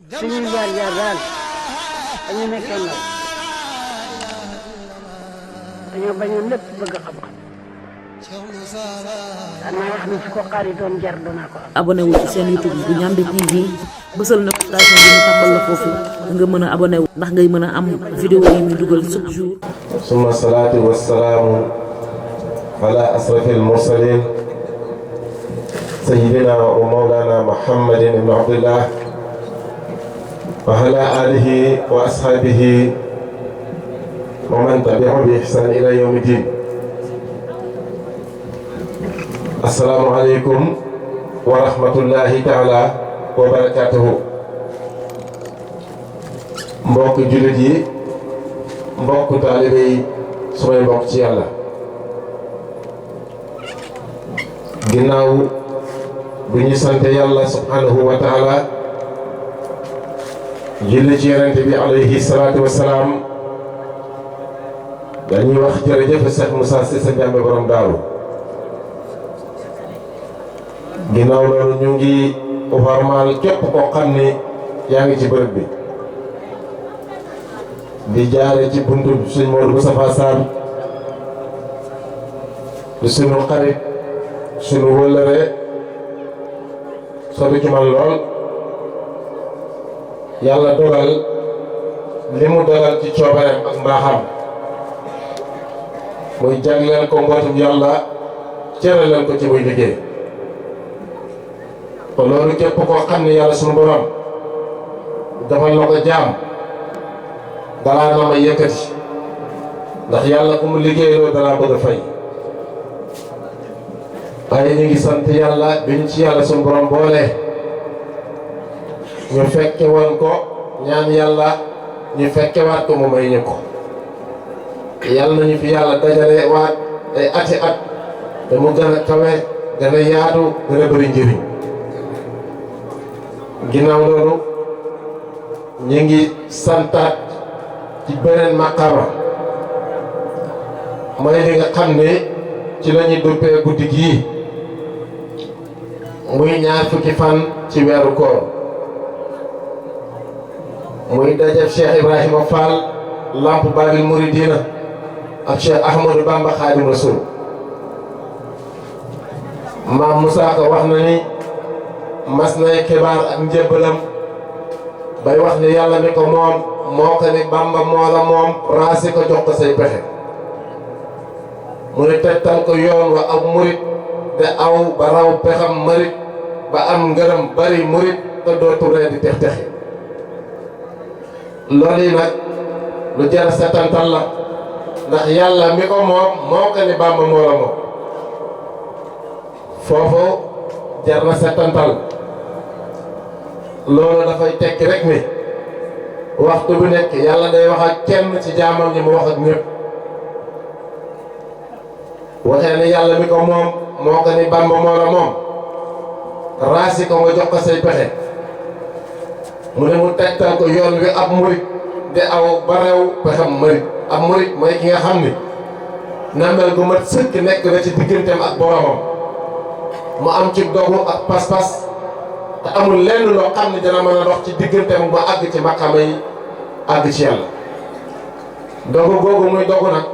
suñuy jaar-jaar daal dañu nekkee ndaw dañoo bañoon lépp bëgg xam-xam daan naa wax ni su ko xaaritoon jar danaa ko am. abonné wu ci seen YouTube bu Ndiamé TV bësal notification bi ñu tàmbal la foofu nga mën a abonné wu ndax ngay mën a am vidéo yi ñu dugal chaque jour. summa salaatu wa salaamu ala asrafil mursalin sayyidina wa mawlana muhammadin ibn abdillah wa ala alihi wa ashabihi wa man tabi'ahum bi ihsan ila yawmi din. Assalaamu aleykum wa rahmatullahi taala wa barakatuhu. mbokk jullit yi, mbokk taalibe yi, sumay mbokk ci yàlla, ginnaaw bu ñu sante yàlla subhanahu wa taala julli ci yonent bi alayhi salaatu wa salaam, dañuy wax jërëjëf Cheikh Moussa Cissé Ndiamé borom daaru. ginnaaw loolu ñu ngi warmaal képp koo xam ne yaa ngi ci bërëb bi, di jaare ci buntu suñ Modou Moustapha Sarr di sunu xarit sunu wëllëre sori ci man lool. yàlla dogal li mu dogal ci coobareem ak mbaaxam muy jagleel ko mbootum yàlla cere leen ko ci muy liggéey. te loolu képp koo xam ne yàlla sunu borom defal na ko jaam dalaa na ma yëkkati, ndax yàlla ku mu liggéeyloo dalaa bëgg a fay. waaye ñu ngi sant yàlla bi ñu ci yàlla sunu borom boole ñu fekke woon ko, ñaan yàlla ñu fekke waat ko mu may ñu ko. yàlla nañu fi yàlla dajale waat ay ati at te mu gën a kawe, gën a yaatu, gën a bëri njëriñ. ginnaaw loolu ñu ngi santaat ci beneen maqaama, mooy li nga xam ne ci la ñuy duppee guddi gii muy ñaar fukki fan ci weeru koor, muy dajeb Cheikh Ibrahima Fall Lamp Babil Mouridina ak Cheikh Ahmadou Bamba Khadim Rasoul. maam Moussa Ka wax na ni mas nay xibaar ak njëbbalam bay wax ni yàlla mi ko moom moo ko ni Bamba moo la moom, raasi ko jox ko say pexe. mu ni tegtal ko yoon wa ab murit de aw ba raw pexam marit ba am ngërëm bari murit te dootu ree di tex texi. loolu yi nag lu jar a setantal la, ndax yàlla mi ko moom moo ko ni Bamba moo la moom. foofu jar na setantal. loolu dafay tekki rek ni waxtu bu nekk yàlla day wax ak kenn ci jaamam ñi mu wax ak ñëpp. waxee ni yàlla mi ko moom moo ko ni Bamba moo la moom, raasi ko nga jox ko say pexe. mu ne mu tegtal ko yoon wi ab murit de aw ba rew pexam marit. ab murit mooy ki nga xam ni namel gu mat sëkk nekk na ci digganteem ak boromam, mu am ci dogu ak pas-pas, te amul lenn loo xam ne dina mën a dox ci digganteem ba àgg ci maqaama yi, àgg ci yàlla. dogu googu muy dogu nag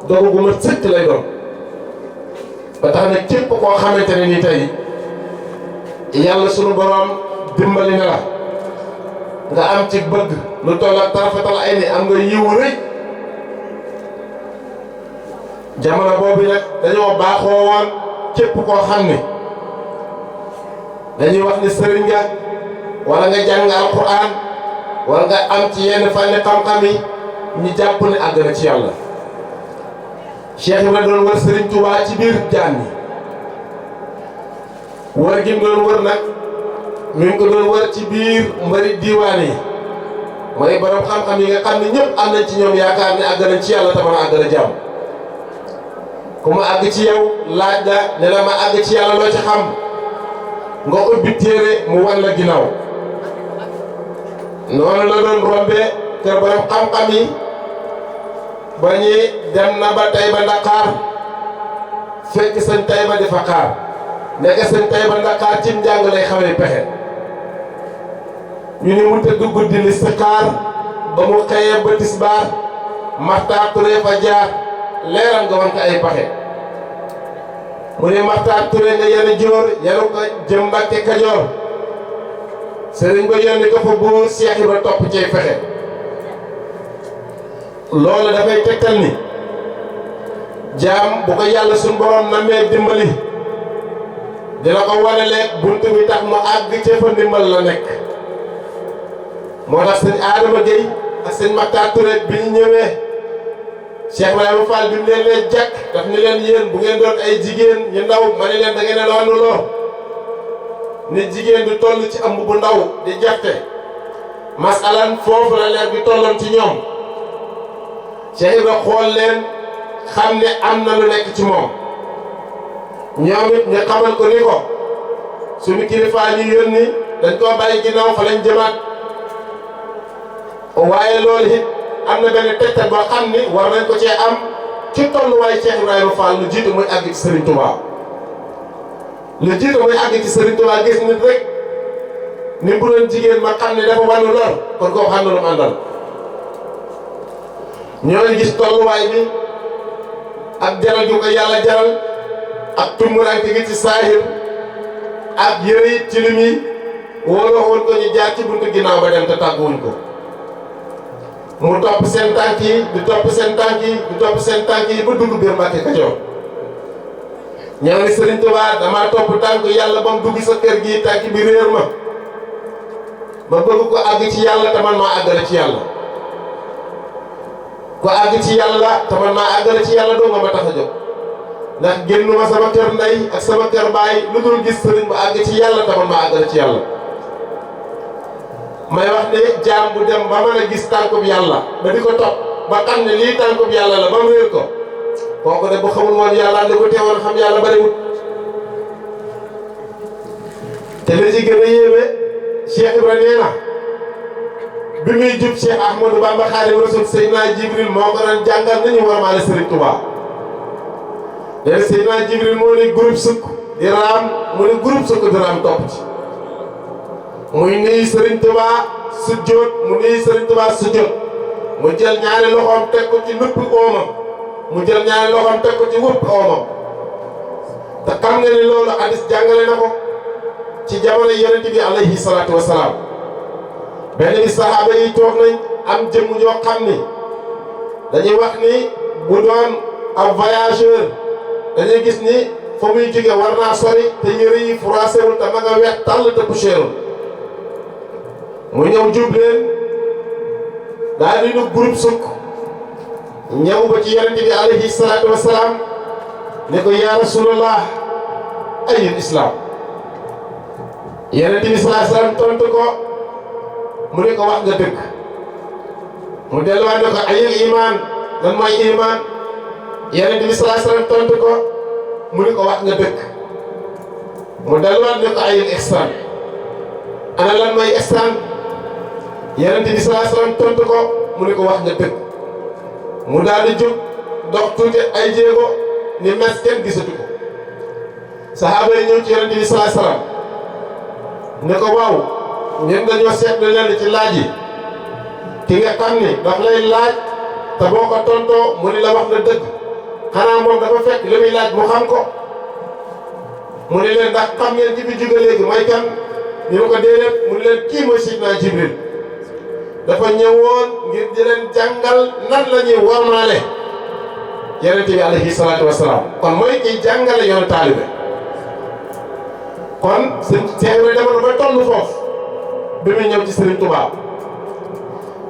dogu gu mat sëkk lay doon. ba tax na képp koo xamante ne nii tey yàlla sunu borom dimbali na la nga am ci bëgg lu toll ak tarafatal ay ni am nga yiwu rëy. jamono boobu nag dañoo baaxoo woon képp koo xam ne dañuy wax ni sëriñ nga wala nga jàng alquran wala nga am ci yenn fànni xam-xam yi, ñu jàpp ne àgg na ci yàlla. Cheikh Ibrahima doon wër Sëriñ Tuubaa ci biir jaan ñi. wër gi mu doon wër nag mi ngi ko doon wër ci biir mbari diiwaan yi, mooy borom xam-xam yi nga xam ne ñëpp am nañ ci ñoom yaakaar ne àgg nañ ci yàlla te mën a àgg la jàmm. ku ma àgg ci yow laaj la ne la ma àgg ci yàlla loo ci xam, nga ubbi téere mu wan la ginnaaw. noonu la doon rombee kër borom xam-xam yi ba ñuy dem na ba Tayba Ndakaar fekk sëñ Tayba di fa xaar nekk sëñ Tayba Ndakaar ci njàng lay xamee pexe. ñu ni mu tëdd guddi listixaar ba mu xëyee ba tisbaar Maxtaar Touré fa jaar leeral nga wan ko ay paxe mu ne Maxtaar Touré nga yenu joor yenu ko jëm Mbàkke Kajoor sëriñ ba yónni ko fa buur Cheikh Ibra topp cay fexe loolu dafay tegtal ni jaam bu ko yàlla suñ borom namee dimbali dina ko wanaleeg bunt bi tax mu àgg ca fa ndimbal la nekk moo tax sëñ Adama Gueye ak sëñ Maxtaar Touré bi ñu ñëwee Cheikh Ibrahima Fall bi mu leen leen jàkk daf ni leen yéen bu ngeen doon ay jigéen ñu ndaw ma ne leen da ngeen a loolu nit jigéen du toll ci ëmb bu ndaw di jàtte masalan foofu la leer bi tolloon ci ñoom Cheikh Ibrahima xool leen xam ne am na lu nekk ci moom ñoom it ñu xamal ko ni ko suñu kilifaa ñu yónni dañ koo bàyyi ginnaaw fa lañ jëmaat waaye loolu it am na benn tegtal boo xam ni war nañ ko cee am ci tolluwaay Cheikh Ibrahima Fall lu jiitu muy àgg ci Serigne Touba lu jiitu muy àgg ci Serigne Touba gis nit rek ni bu doon jigéen ma xam ne dafa wàllu lor kon koo xam ne lu mu àndal ñooy gis tolluwaay bi ak jaral ju ko yàlla jaral ak tumuraanke gi ci saahir ak yëri ci li muy wóoloo woon ko ñu jaar ci buntu ginnaaw ba dem te tàgguwuñ ko mu topp seen tànk yi di topp seen tànk yi di topp seen tànk yi ba dugg biir Mbàkke Kajoor ñoo ni Sëriñ Tuubaa damaa topp tànk yàlla ba mu dugg sa kër gi tànk bi réer ma bëgg ko àgg ci yàlla te man maa àggale ci yàlla ko àgg ci yàlla te man maa àggale ci yàlla doo nga ma tax a jóg ndax génnuma sama kër ndey ak sama kër baay lu dul gis sëriñ bu àgg ci yàlla te man maa àggale ci yàlla may wax ne jaam bu dem ba mën a gis tànkub yàlla ba di ko topp ba xam ne lii tànkub yàlla la ba mu réer ko kooku de bu xamul woon yàlla li ko teewoon xam yàlla bariwut te li ci gën a yéeme Cheikh Ibra nee na bi muy jub Cheikh Ahmadou Bamba Xaadimu Rasuul Seydina Jibril moo ko doon jàngal nañu warmaale Sëriñ Tuubaa léegi Seydina Jibril moo ni groupe sukk di raam mu ni groupe sukk di raam topp ci muy nuyu Sëriñ Tuubaa sujjóot mu nuyu Sëriñ Tuubaa sujjóot mu jël ñaari loxoom teg ko ci nuppi oomam mu jël ñaari loxoom teg ko ci wuppi oomam te xam nga ni loolu hadis jàngale na ko ci jamono yonent bi alayhi salaatu wa salaam benn bi saxaaba yi toog nañ am jëmm ñoo xam ni dañuy wax ni bu doon ab voyageur dañuy gis ni fa muy jóge war naa sori te yëre yi froissé wul te ma nga weex tàll te poussière mu ñëw jub leen daal di nu groupe sukk ñëw ba ci yonent bi alayhi salaatu wa salaam ne ko yaa rasulallah ayul islam yonent bi sallallahu alayhi wa sallam tontu ko mu ne ko wax nga dëgg mu delluwaat ne ko ayul iman lan mooy iman yonent bi sallallahu alayhi wa sallam tontu ko mu ne ko wax nga dëgg mu delluwaat ne ko ayul ihsan ana lan mooy ihsan yonent bi sallallahu alayhi wa sallam tontu ko mu ne ko wax nga dëgg mu daal di jóg dox tuuti ay jéego ni mes kenn gisatu ko saxaaba yi ñëw ci yonent bi sallallahu alayhi wa sallam ne ko waaw ñun dañoo seetlu leen ci laaj yi ki nga xam ni daf lay laaj te boo ko tontoo mu ni la wax na dëgg xanaa moom dafa fekk li muy laaj mu xam ko mu ne leen ndax xam ngeen ci bi jóge léegi mooy kan ñu ko déedéet mu ne leen kii mooy Seydina Jibril dafa ñëwoon ngir di leen jàngal nan la ñuy warmaale yonent bi alayhi salaatu wa salaam kon mooy kiy jàngale yoonu taalibe kon sëñ Cheikh Ibrahima demoon ba toll foofu bi muy ñëw ci Serigne Touba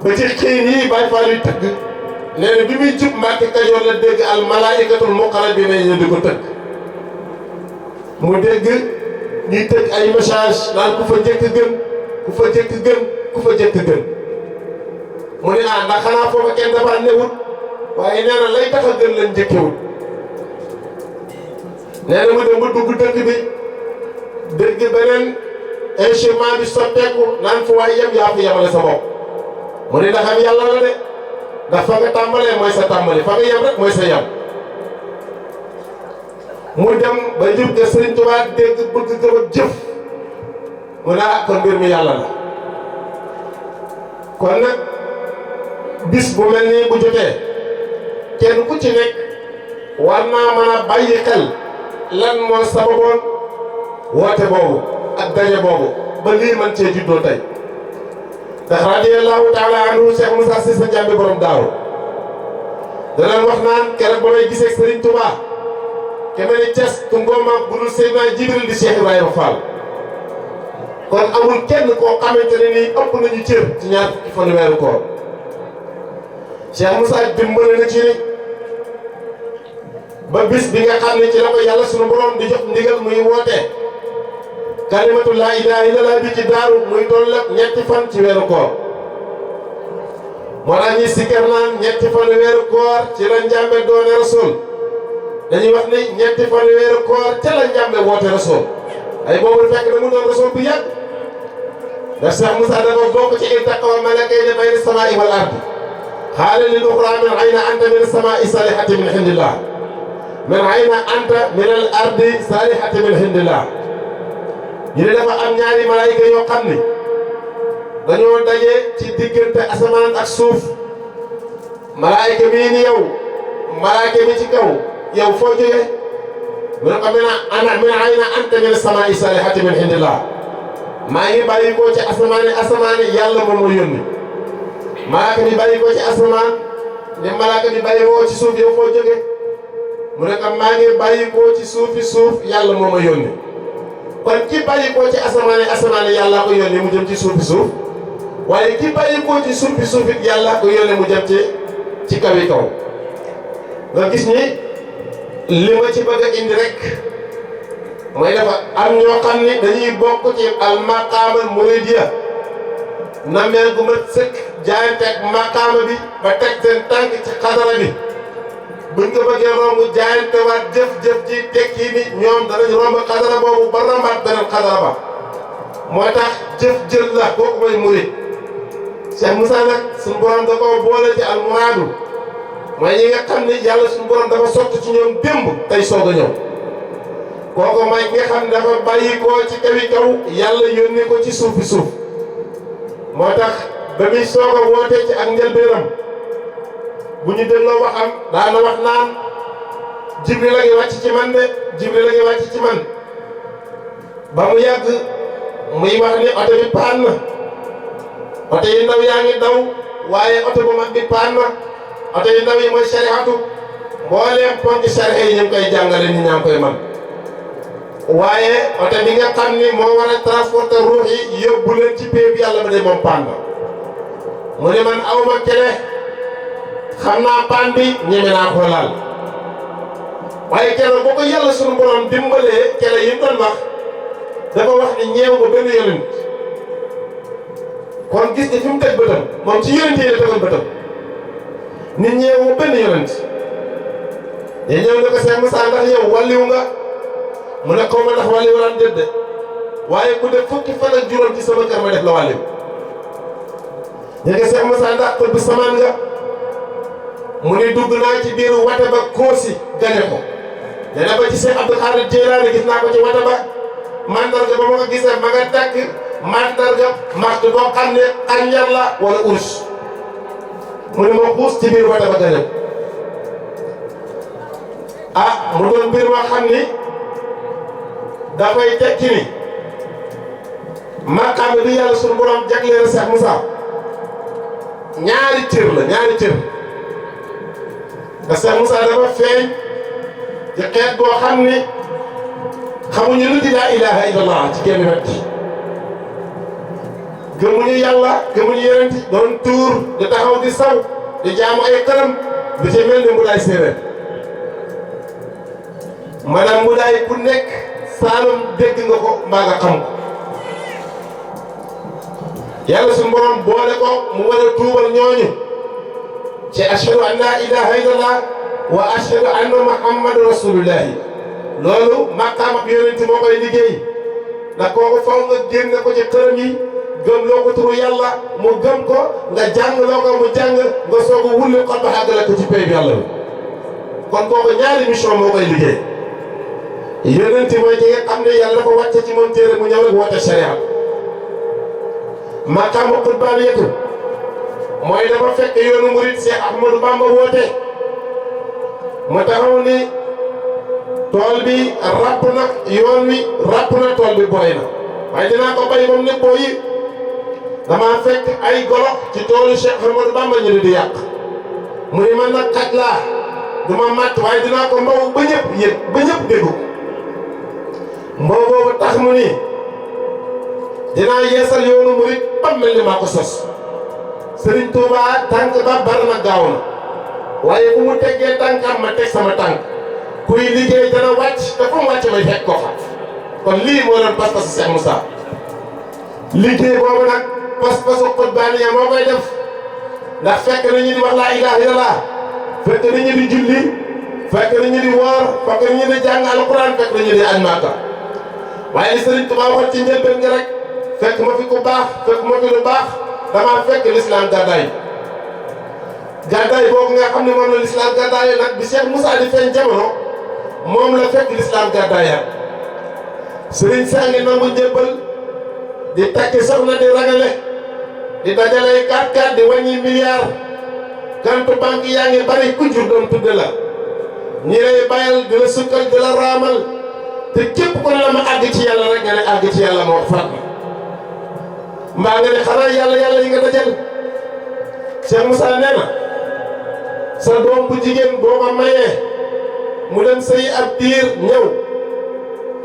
ba ci xiin yi Baay Faal yu tëgg nee na bi muy jub Mbàkke Kajoor la dégg al malaa'ikatul muqarrabiina ñu di ko tëgg mu dégg ñuy tëgg ay message naan ku fa jëkk gën ku fa jëkk gën ku fa jëkk gën mu ne ah ndax xanaa foofa kenn dafa newut waaye nee na lay tax a gën lañ njëkkewut nee na mu dem ba dugg dëkk bi dégg beneen instrument bi soppeeku naan fu waay yem yaa fi yemale sa bopp mu ne ndax am yàlla la de ndax fa nga tàmbalee mooy sa tàmbali fa nga yem rek mooy sa yem mu dem ba jub ga Sëriñ Tuubaa dégg bëgg gëm ak jëf mu ne ah kon mbir mi yàlla la kon nag bis bu mel nii bu jotee kenn ku ci nekk war naa mën a bàyyi xel lan moo sababoon woote boobu ak daje boobu ba lii man cee juddoo tey ndax radiyallahu taala anhu Cheikh Moussa Cissé Ndiamé borom daaru danañ wax naan keroog ba may gisee Serigne Touba ke mel ni Thiès tungooma bu dul Seydina Jibril di Cheikh Ibrahima Fall kon amul kenn koo xamante ne nii ëpp nañu cër ci ñaar fukki fan weeru koor Cheikh Moussa dimbale na ci ni ba bis bi nga xam ne ci la ko yàlla sunu borom di jox ndigal muy woote kalimatu laa ilaaha illallaah bi ci daaru muy toll ak ñetti fan ci weeru koor moo tax ñuy sikkar naan ñetti fan weeru koor ci la Njàmbe doone rasul dañuy wax ni ñetti fan weeru koor ca la Njàmbe woote rasul ay boobu fekk na mu doon rasul bu yàgg ndax Cheikh Moussa dafa bokk ci iltaqaa malakayni bayna samaa'i wal ardi qaala lil uxraa min ayna anta min as-samaa'i saalihati min indillah min ayna anta min al ardi saalihati min indillah ñu ne dafa am ñaari malaayika yoo xam ne dañoo daje ci diggante asamaan ak suuf malaayika bii ni yow malaayika mi ci kaw yow foo jógee mu ne ko min ayna anta min as-samaa'i saalihati min indillah maa ngi bàyyi ko ci asamaani yàlla moom moo yónni malaaka mi bàyyi ko ci asamaan ne malaaka mi bàyyi woo ci suuf yow foo jógee mu ne ko maa ngi bàyyi ko ci suuf yàlla moo ma yónni kon ki bàyyi ko ci asamaani yàlla ko yónni mu jëm ci suuf waaye ki bàyyi ko ci suuf it yàlla ko yónni mu jëm ci kaw nga gis ni li ma ci bëgg a indi rek mooy dafa am ñoo xam ni dañuy bokk ci al maqaama muridiya na mel gu mat sëkk jaayante ak maqaama bi ba teg seen tànk ci xadara bi buñ ko bëggee romb jaayante waat jëf ji tekki ni ñoom danañ romb xadara boobu ba rombaat beneen xadara ba moo tax jël la kooku mooy murid Cheikh Moussa nag suñu borom da koo boole ci al muraadu mooy ñi nga xam ni yàlla suñu borom dafa sotti ci ñoom démb tey soog a ñëw kooku mooy ki nga xam ne dafa bàyyi koo ci kaw yàlla yónni ko ci suuf moo tax ba muy soog a woote ci ak njëlbéenam bu ñu dégloo waxam daana wax naan Jibril la ngi wàcc ci man de Jibril la ngi wàcc ci man ba mu yàgg muy wax ni oto bi paan na oto yi ndaw yaa ngi daw waaye oto bu mag bi paan na oto yi ndaw yi mooy sarihatu mbooleem ponki sariha yi ñu ngi koy jàngale nit ñaa ngi koy man waaye oto bi nga xam ni moo war a transporter ruux yi yóbbu leen ci pay bi yàlla ba de moom paan na mu ne man awma kele xam naa paan bi ñeme naa ko laal waaye keroog boo ko yàlla sunu borom dimbalee kele yi mu doon wax dafa wax ni ñeew ba benn yonent kon gis ni fi mu teg bëtam moom ci yonent yi la tegoon bëtam nit ñeew ba benn yonent te ñëw na ko Cheikh Moussa ndax yow wàlliw nga mu ne xaw ma ndax wàlliw lan déet de waaye ku def fukki fan ak juróom ci sama kër ma def la wàlliw ñu ne Cheikh Moussa ndax xol bi samaan nga mu ni dugg naa ci biiru wate ba koosi gane ko nee na ba ci Cheikh Abdou Khadir Jeylaani gis naa ko ci wate ba mandarga ba ma ko gisee ma nga takk mandarga maxtu boo xam ne xànjar la wala urus mu ne ma xuus ci biir wate ba gane ko mu doon mbir moo xam ni dafay tekki ni maqaam bi yàlla sunu borom jagleel Cheikh Moussa ñaari cër la ñaari cër parce que Cheikh Moussa dafa feeñ ci xeet boo xam ni xamuñu lu di laa ilaha illallah ci kenn wet gëmuñu yàlla gëmuñu yonent doon tuur di taxaw di saw di jaamu ay xërëm di ci mel ni mburaay séeréer maanaam mburaay ku nekk Saalum dégg nga ko mbaa nga xam ko yàlla suñu borom boole ko mu war a tuubal ñooñu ci ashhadu an laa ilaha illallah wa ashhadu anna muhammadu rasulullahi loolu maqaam ak yonent moo koy liggéey ndax kooku faw nga génne ko ci xërëm yi gëm loo ko turu yàlla mu gëm ko nga jàng loo ko mu jàng nga soog a wulli xol ba àggale ko ci pay bi yàlla bi kon kooku ñaari mission moo koy liggéey yonent mooy ki nga xam ne yàlla dafa wàcce ci moom téere mu ñëw rek woote sharia maqaamu qurbaaniyatu mooy dafa fekk yoonu murit Cheikh Ahmadou Bamba woote ma taxaw ni tool bi ràpp na yoon wi ràpp na tool bi boy na waaye dinaa ko bay moom ne booyi damaa fekk ay golo ci toolu Cheikh Ahmadou Bamba ñu di yàq mu ni man nag xaj laa du ma màtt waaye dinaa ko mbaw ba ñëpp yëg ba ñëpp déggu mbaw boobu tax mu ni dinaa yeesal yoonu murit ba mel ni maa ko sos Serigne Touba tànk ba bar na gaaw na waaye bu mu teggee tànkam ma teg sama tànk kuy liggéey dana wàcc te fu mu wàcc may fekk ko fa kon lii moo doon pas-pasu Cheikh Moussa liggéey boobu nag pas-pasu xutbaaniya moo koy def ndax fekk nañu di wax laa ilaaha illallaah fekk nañu di julli fekk nañu di woor fekk nañu di jàng alquran fekk nañu di añ Màkka waaye li Serigne Touba waxoon ci njëlbeen nga rek fekk ma fi ku baax fekk ma fi lu baax damaa fekk l'islam gàddaay gàddaay boobu nga xam ne moom la l'islam gàddaay nag bi Cheikh Moussa di feeñ jamono moom la fekk l'islam gàddaayaat Serigne saa ngi nangu njëbbal di takki soxna di ragale di dajale 4-4 di wàññi milliard compte banque yaa ngi bari ku jur doom tudde la ñi lay bayal di la sukkal di la raamal te képp ko ne la ma àgg ci yàlla rek nga ne àgg ci yàlla moo faat ma mbaa nga ne xanaa yàlla yi nga dajal Cheikh Moussa nee na sa doom bu jigéen boo ko mayee mu dem sëy ab diir ñëw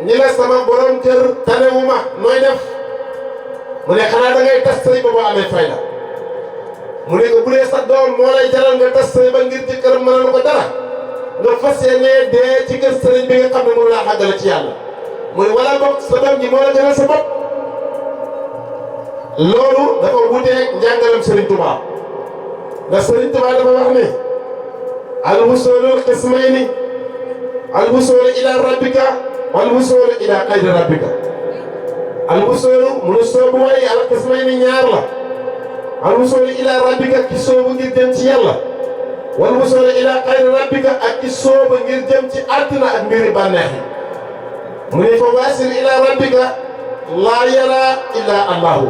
ñi la sama borom kër tanewuma nooy def mu ne xanaa da ngay tas sëy ba boo amee fayda mu ne ko bu dee sa doom moo lay jaral nga tas sëy ba ngir jëkkëram mënalu ko dara nga fas yéenee dee ci kër sëriñ bi nga xam ne mënu laa xàggale ci yàlla muy wala boog sa doom ji moo la gënal sa bopp loolu dafa wuteeg njàngalam Serigne Touba ndax Serigne Touba dafa wax ne al wusulul qismayni al wusulu ila rabbika wal wusulu ila xayri rabbika al wusulu munu soobu waaye al qismayni ñaar la al wusulu ila rabbika ki soobu ngir jëm ci yàlla wal wusulu ila xayri rabbika ak ki soobu ngir jëm ci àdduna ak mbiri bànneex yi mu ne fa waasil ila rabbika laa yara illa allahu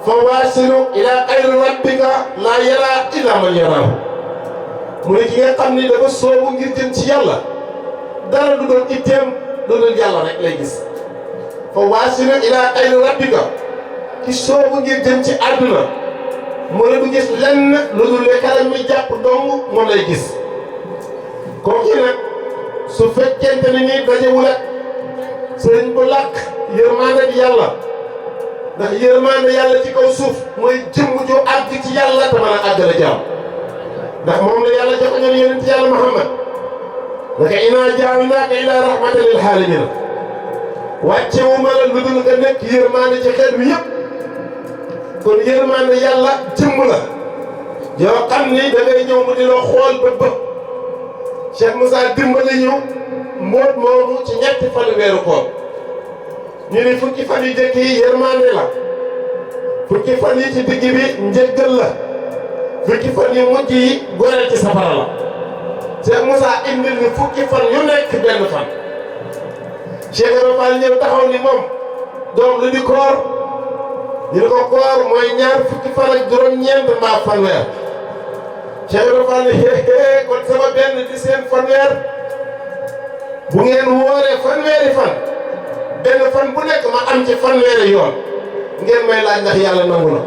fa waasilu ila xayri rabbika laa yara illa man yaraahu mu ne ki nga xam ni dafa soobu ngir jëm ci yàlla dara du doon itteem lu dul yàlla rek lay gis fa waasilu ila xayri rabbika ki soobu ngir jëm ci àdduna mu ne du gis lenn lu dul le karam mi jàpp dong moom lay gis kooku nag su fekkente ni nii dajewul ak sëriñ bu làkk yërmande di yàlla ndax yërmande yàlla ci kaw suuf mooy jëmm ju àgg ci yàlla te mën a àggale jaam ndax moom la yàlla jox ñoom yonent yàlla Muhammad naka inaa jaalnaaka ilaa rahmatan lil aalamiin wàcce wu ma la lu dul nga nekk yërmande ci xeet wi yëpp kon yërmande yàlla jëmm la yoo xam ni da ngay ñëw mu di loo xool bët bët Cheikh Moussa dimbali ñu mbóot moomu ci ñetti fan weeru koor ñu ni fukki fan yu jëkk yi yërmande la fukki fan yi ci digg bi njëggal la fukki fan yu mujj yi goreel ci safara la Cheikh Moussa indil ni fukki fan yu nekk benn fan Cheikh Ibra Fall ñëw taxaw ni moom doom lu di koor ñu ni ko koor mooy ñaar fukki fan ak juróom-ñeent mbaa fanweer Cheikh Ibra Fall ni hee kon sama benn di seen fanweer bu ngeen wooree fanweeri fan benn fan bu nekk ma am ci fanweeri yoon ngeen may laaj ndax yàlla nangu na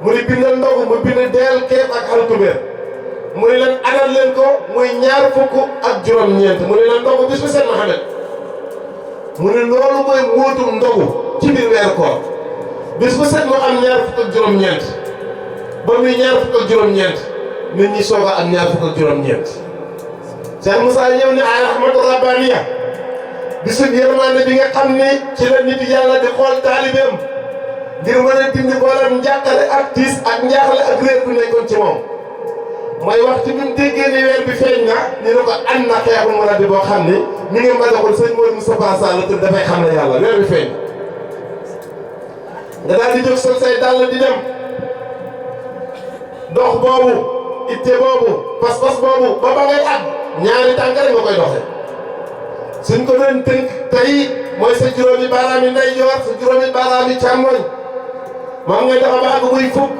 mu ni bindal ndogu mu bind deel keef ak xaltubeer mu ni leen anal leen ko muy ñaar fukk ak juróom-ñeent mu ni leen ndogu bis bu seen Muhammad mu ni loolu mooy muutum ndogu ci biir weer koor bis bu set mu am ñaar fukk ak juróom-ñeent ba muy ñaar fukk ak juróom-ñeent nit ñi soog a am ñaar fukk ak juróom-ñeent Cheikh Moussa ñëw ni ay rahmatu rabbaniya bisu yërmande bi nga xam ni ci la nit yàlla di xool taalibeem ngir mën a dindi boolam njàqare ak tiis ak njaaxle ak réer bu nekkoon ci moom mooy waxtu bi mu déggee ni weer bi feeñ na ñu ne ko an na xeexu mu raddi boo xam ni mi ngi mbadaxul sëñ Modou Moustapha Sall te dafay xam ne yàlla weer bi feeñ nga daal di jóg sol say dàll di dem dox boobu itte boobu pas-pas boobu ba ba ngay àgg ñaari tànk rek nga koy doxee suñ ko doon tënk tey mooy sa juróomi baaraam yi ndeyjoor sa juróomi baaraam yi càmmoñ moom nga dafa baax muy fukk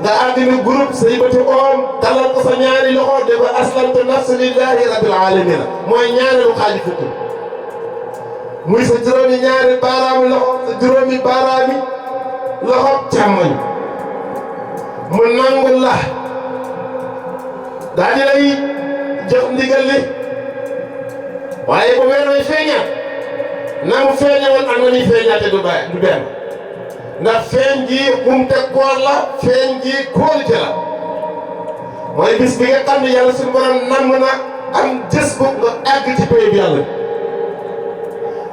nga ànd ni groupe say bëti oom talal ko sa ñaari loxo de ko aslamtu nafsi lillahi rabbil alamin mooy ñaareelu xaaji fukk muy sa juróomi ñaari baaraamu loxo sa juróomi baaraami loxo càmmoñ mu nangul la daa di lay jox ndigal li waaye bu weer wi feeñaat na mu feeñewoon ak na muy feeñaate du benn ndax feeñ gi xumte koor la feeñ gi kóolite la mooy bis bi nga xam ne yàlla suñu borom namm na am jës bu nga àgg ci pay bi yàlla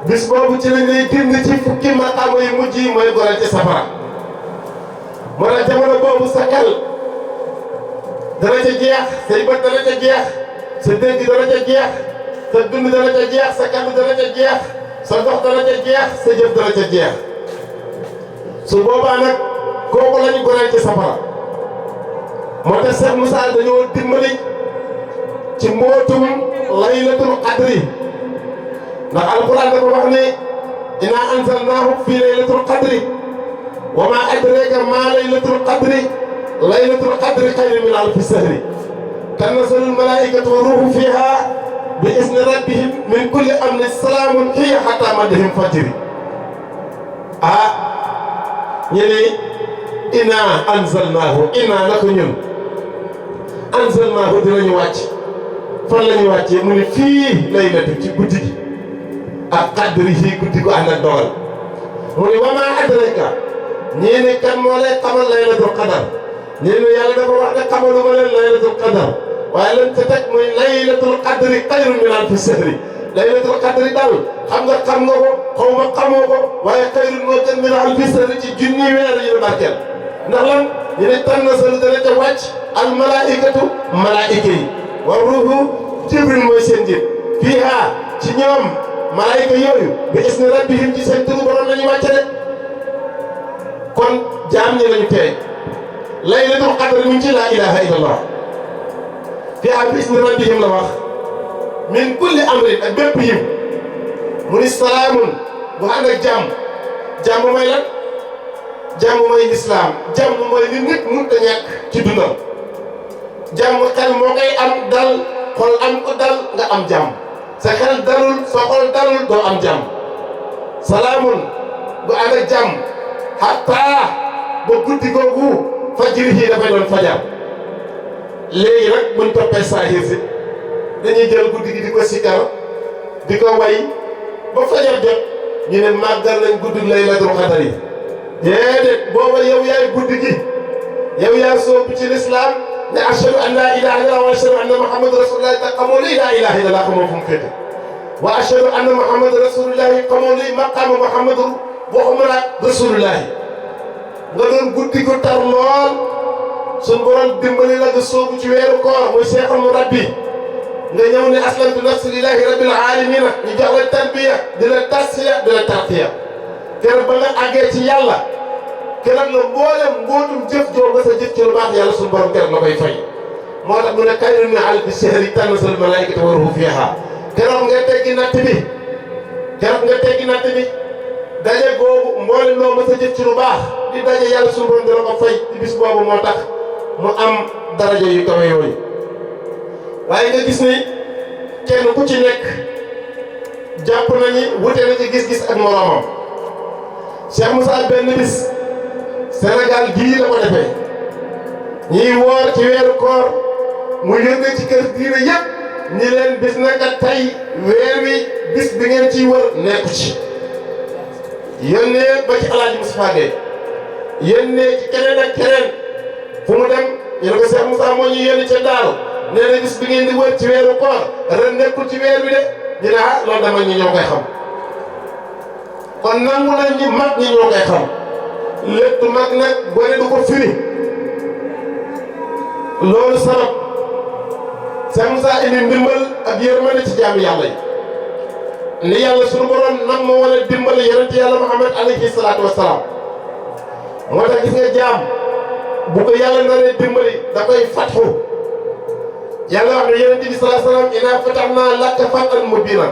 bis boobu ci lañ lay génn ci fukki maqaama yu mujj yi mooy goreel ci safara moo tax jamono boobu sa xel dana ca jeex say bët dana ca jeex sa dégg dana ca jeex sa dund dana ca jeex sa kàddu dana ca jeex sa dox dana ca jeex sa jëf dana ca jeex su boobaa nag kooku lañu goreel ci safara moo tax Cheikh Moussa dañoo dimbali ci mbootum laylatul qadri ndax alquran dafa wax ne inna anzalnaahu fi laylatul qadri wa ma adraka ma laylatul qadri laylatul qadri xayrun min alfi shahri tanazzalul malaa'ikatu wa ruuhu fiha bi izni rabbihim min kulli amrin salaamun hiya hatta matla'il fajri ñu ne inna anzalnaahu inna naka ñun anzalnaahu dinañu wàcc fan la ñu wàccee mu ne fii laylatu ci guddi gi ak qadri yi guddi gu ànd ak dogal mu ne wa maa adraka ñii ne kan moo lay xamal laylatul qadar ñii ne yàlla dafa wax ne xamaluma leen laylatul qadar waaye lan ca teg muy laylatul qadri xayrun min alfi shahri laylatul qadri daal xam nga ko xaw ma xamoo ko waaye xayrun moo gën min alfi shahri ci junni weer yi la barkeel ndax lan ñu ne tanazzalu dana ca wàcc al malaa'ikatu malaa'ika yi wa ruuhu jibril mooy seen njiit fiihaa ci ñoom malaayika yooyu bi isni rabbihim ci seen turu borom lañu wàcce de kon jaam ñi lañu teey laylatul qadr min ci laa ilaha illallah fiihaa bi isni rabbihim la wax min kulli amrin ak bépp yiw mu ni salaamun bu ànd ak jàmm mooy lan jàmm mooy lislaam jàmm mooy li nit mënut a ñàkk ci dundam jàmm xel moo koy am dal xol am ko dal nga am jàmm sa xel dalul sa xol dalul doo am jàmm salaamun bu ànd ak jàmm xataa ba guddi googu fajiri yi dafay doon fajar léegi nag buñ toppee saahir si dañuy jël guddi gi di ko sikkar di ko way ba fajar jot ñu ne màggal nañ guddi laylatul qadr yi déedéet booba yow yaay guddi gi yow yaa soobu ci lislaam ne ashhadu an laa ilaaha illallah wa ashhadu anna muhammadu rasulullah te xamoo luy laa ilaaha illallah xamoo fu mu féete wa ashhadu anna muhammadu rasulullah xamoo luy maqaama muhammadu waxuma la rasulullah nga doon guddi gu tar lool suñ borom dimbali la nga soobu ci weeru koor muy seexal mu rabbi nga ñëw ne aslamtu nafsi lillahi rabbil alamina ñu jox la tarbiya di la tasfiya di la tarqiya keroog ba nga àggee ci yàlla keroog la mboolem mbootum jëf joo nga sa jëf ci lu baax yàlla suñu borom keroog la koy fay moo tax mu ne xayrun min alfi shahri tanazzalul malaa'ikatu wa ruuhu fiihaa keroog nga teggi natt bi daje boobu mboolem loo nga sa jëf ci lu baax di daje yàlla suñu borom dina ko fay ci bis boobu moo tax mu am daraja yu kawe yooyu waaye nga gis ni kenn ku ci nekk jàpp nañu wute na ci gis-gis ak moroomam Cheikh Moussa benn bis Sénégal gii la ko defee ñiy woor ci weeru koor mu yónnee ci kër diine yëpp ñi leen bis naka tey weer wi bis bi ngeen ciy wër nekku ci yónnee ba ci Alaaji Moustapha Gueye yónnee ci keneen ak keneen fu mu dem ñu ne ko Cheikh Moussa moo ñu yónni ca Daaru nee na bis bi ngeen di wër ci weeru koor ren nekkul ci weer wi de ñu ne loolu dama ñu ñoo koy xam kon nangu nañ ñi mag ñi ñoo koy xam lépp mag nag gone du ko firi loolu sabab Cheikh Moussa indi ndimbal ak yërmande ci jaamu yàlla yi ni yàlla suñu borom nag moo war a dimbali yonent yàlla Muhammad alayhi salaatu wa salaam moo tax gis nga jaam bu ko yàlla naree dimbali da koy fatxu yàlla wax ne yonent bi salaa salaam inaa fatahnaa laka fathan mubiinan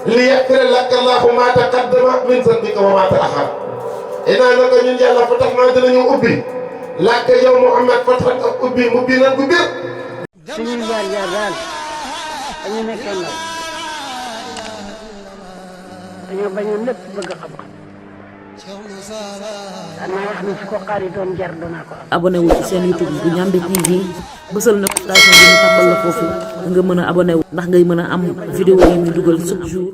liyaghfira laka Allaahu maa taqaddama min zanbika wa maa ta'akhkhara inaa naka ñun yàlla fa tax naa dinañu ubbi làkk yow Muhammad fatran ak ubbi mu biinan bu bir suñuy jaar-jaar daal dañu nekkee ndaw dañoo bañoon lépp bëgg xam-xam danaa wax ni su ko xaaritoon jar danaa ko am. abonné wu ci seen YouTube bu Ndiamé TV bësal notification bi ñu tàmbal la foofu nga mën a abonné wu ndax ngay mën a am vidéo yi muy dugal chaque jour.